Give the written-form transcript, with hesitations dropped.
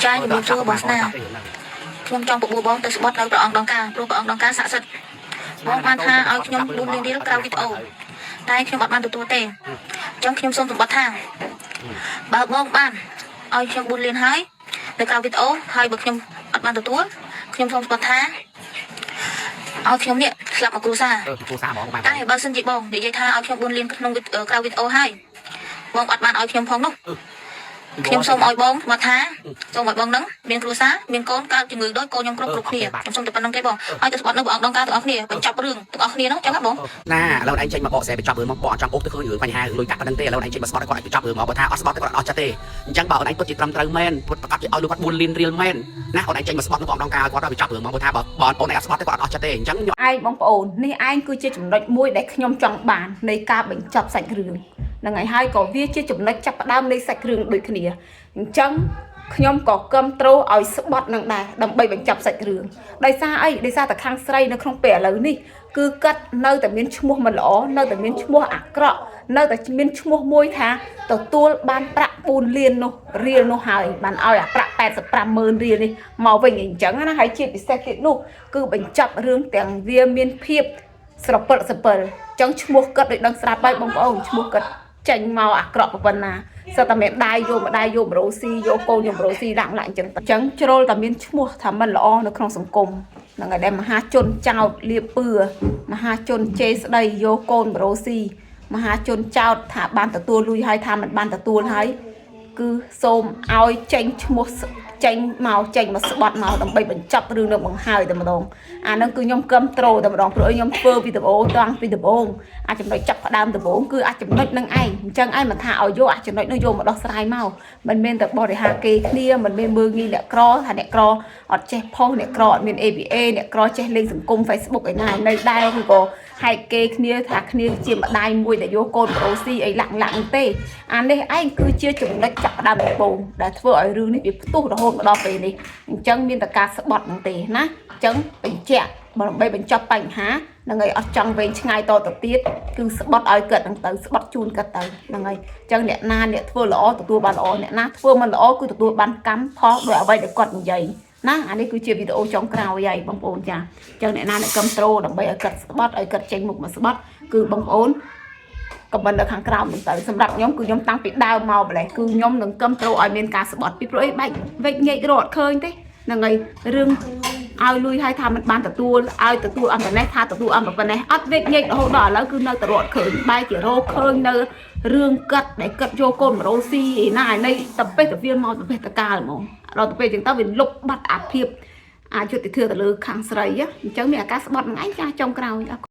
ចាជំរាបសួរបងស្នាខ្ញុំចង់បបួលបងទៅស្បត់នៅព្រះអង្គដងការព្រោះព្រះអង្គដងការស័ក្តិសិទ្ធិបងបានថាឲ្យខ្ញុំ4លានរៀលក្រៅវីដេអូតែខ្ញុំអត់បានទទួលទេអញ្ចឹងខ្ញុំសូមសម្បត្តិថាបើបងបានឲ្យខ្ញុំ4លានហើយនៅក្រៅវីដេអូហើយបើខ្ញុំអត់បានទទួលខ្ញុំសូមសម្បត្តិថាឲ្យខ្ញុំនេះស្លាប់មកគ្រូសាហ្មងតែបើសិនជាបងនិយាយថាឲ្យខ្ញុំ4លានក្នុងក្រៅវីដេអូហើយបងអត់បានឲ្យខ្ញុំផងនោះខ្ញុំសូមឲ្យបងមកថាសូមឲ្យបងនឹងមានគ្រួសារមានកូនកើតជំងឺដូចកូនខ្ញុំគ្រប់គ្នាខ្ញុំសូមតែប៉ុណ្្នឹងទេបងឲ្យទៅស្បត់នៅព្រះអង្គដងការទាំងអស់គ្នាបញ្ចប់រឿងទាំងអស់គ្នាហ្នឹងចឹងហ៎បងណាឥឡូវឯងចេញមកបកស្រាយបញ្ចប់រឿងមកបងអត់ចង់អុកទៅឃើញរឿងបញ្ហាលុយកាក់ប៉ុណ្្នឹងទេឥឡូវឯងចេញមកស្បត់ឲ្យគាត់បញ្ចប់រឿងមកបើថាអត់ស្បត់ទៅគាត់អត់ចិត្តទេអញ្ចឹងបើអូនឯងពិតជាត្រឹមត្រូវមែនពុតប្រកាសឲ្យលោកគាត់4លានរៀលមែនណាអូនឯងចេញមកស្បត់នៅព្រះអង្គដងការឲ្យគាត់បញ្ចប់រឿងមកបើថាបើអូនឯងអត់ស្បត់ទៅគាត់អត់ចិត្តទេអញ្ចឹងឯងបងប្អូននេះឯងគឺជាចំណុចមួយដែលខ្ញុំចង់បាននៃការបញ្ចប់សាច់រឿងហ្នឹងហើយក៏វាជាចំណុចចាប់ផ្ដើមនៃសាច់រឿងដូចគ្នាអញ្ចឹងខ្ញុំក៏គ្រប់ត្រូលឲ្យស្បត់នឹងដែរដើម្បីបញ្ចប់សាច់រឿងដោយសារអីដោយសារតែខាងស្រីនៅក្នុងពេលឥឡូវនេះគឺគាត់នៅតែមានឈ្មោះមិនល្អនៅតែមានឈ្មោះអាក្រក់នៅតែមានឈ្មោះមួយថាទទួលបានប្រាក់4លាននោះរៀលនោះហើយបានឲ្យអាប្រាក់850000រៀលនេះមកវិញអញ្ចឹងណាហើយជាពិសេសទៀតនោះគឺបញ្ចប់រឿងទាំងវាមានភាពស្រពិលសពិលអញ្ចឹងឈ្មោះគាត់ដូចដឹងស្រាប់ហើយបងប្អូនឈ្មោះគាត់ចេញមកអាក្រក់ប៉ុណ្ណាសិតតែមានដៃយកម្ដាយយកម្រោស៊ីយកកូនយកម្រោស៊ីដាក់អញ្ចឹងជ្រុលតែមានឈ្មោះថាមិនល្អនៅក្នុងសង្គមហ្នឹងហើយដែលមហាជនចោតលៀបពឿមហាជនជេរស្ដីយកកូនម្រោស៊ីមហាជនចោតថាបានទទួលលុយហើយថាមិនបានទទួលហើយគឺសូមឲ្យចេញឈ្មោះចេញមកស្បត់មកដើម្បីបញ្ចប់រឿងនៅបង្ហើយតែម្ដងអាហ្នឹងគឺខ្ញុំគ្រប់ត្រូលតែម្ដងព្រោះខ្ញុំធ្វើវីដេអូតាំងពីដំបូងអាចចំណុចចាប់ផ្ដើមដំបូងគឺអាចចំណុចនឹងឯងអញ្ចឹងឯងមិនថាឲ្យយកអាចចំណុចនោះយកមកដោះស្រាយមកមិនមែនតែបរិហាគេគ្នាមិនមែនមើលងាយអ្នកក្រថាអ្នកក្រអត់ចេះផុសអ្នកក្រអត់មាន ABA អ្នកក្រចេះលេងសង្គម Facebook ឯណានៅដែរគឺក៏ហែកគេគ្នាថាគ្នាជាម្ដាយមួយដែលយកកូនប្រូស៊ីអីលាក់ទេអានេះឯងគឺជាចំណុចចាប់ផ្ដើមដំបូងដែលធ្វើឲ្យរឿងនេះវាផ្ទុះរហូតមកដល់ពេលនេះអញ្ចឹងមានតែការស្បត់ហ្នឹងទេណាអញ្ចឹងបញ្ជាក់ដើម្បីបញ្ចប់បញ្ហាហ្នឹងហើយអត់ចង់វែងឆ្ងាយតទៅទៀតគឺស្បត់ឲ្យគាត់ហ្នឹងទៅស្បត់ជូនគាត់ទៅហ្នឹងហើយអញ្ចឹងអ្នកណាអ្នកធ្វើល្អទទួលបានល្អអ្នកណាធ្វើមិនល្អគឺទទួលបានកម្មផលដោយអ្វីដែលគាត់និយាយណាអានេះគឺជាវីដេអូចុងក្រោយហើយបងប្អូនចាអញ្ចឹងអ្នកណាអ្នកគ្រប់ត្រូលដើម្បីឲ្យគាត់ស្បត់ឲ្យគាត់ចេញមុខមកស្បត់គឺបងប្អូនក៏មិននៅខាងក្រោមហ្នឹងទៅសម្រាប់ខ្ញុំគឺខ្ញុំតាំងពីដើមមកម្លេះគឺខ្ញុំនឹងគ្រប់ត្រូលឲ្យមានការស្បត់ពីព្រោះអីបែកវិចញែករត់ឃើញទេហ្នឹងហើយរឿងឲ្យលុយឲ្យថាមិនបានទទួលឲ្យទទួលអន្តរនេះថាទទួលអន្តរនេះអត់វិចញែករហូតដល់ឥឡូវគឺនៅតែរត់ឃើញបែកជារោឃើញនៅរឿងកាត់ដែលកាត់យកកូនមរោស៊ីឯណាឯនេះតពេះតវាមកតពេះតកាលហ្មងដល់ទៅពេលចឹងទៅវាលុបបាត់អាភាពអាយុត្តិធម៌ទៅលើខាងស្រីអញ្ចឹងមានអាការស្បត់នឹងឯងចាចុងក្រោយ